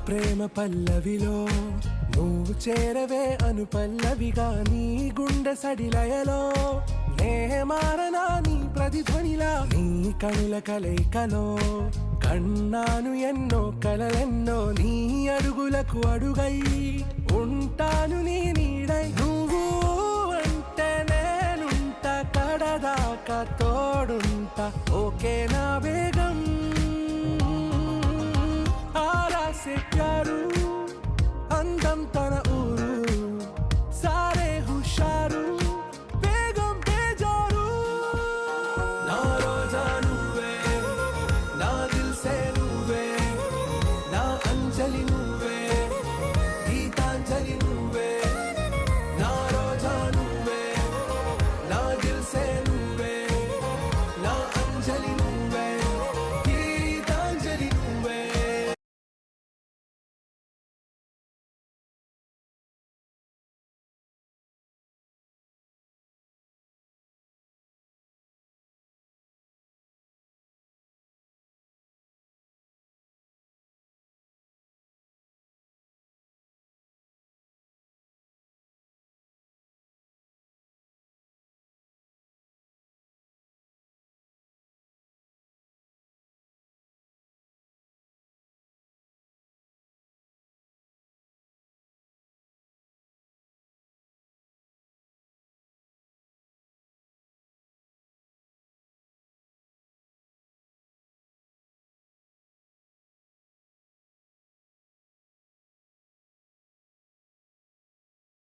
ప్రేమ పల్లవిలో నువ్వు చేరవే అను పల్లవిగా నీ గుండె సడిలయలో నే మారనా నీ ప్రతిధ్వనిలా నీ కనుల కలయికలో కన్నాను ఎన్నో కలలెన్నో నీ అడుగులకు అడుగై ఉంటాను నీ నీడై నువ్వు అంటే నేనుంట కడదాకా తోడుంటా ఓకే నా బేగం ఆరాసే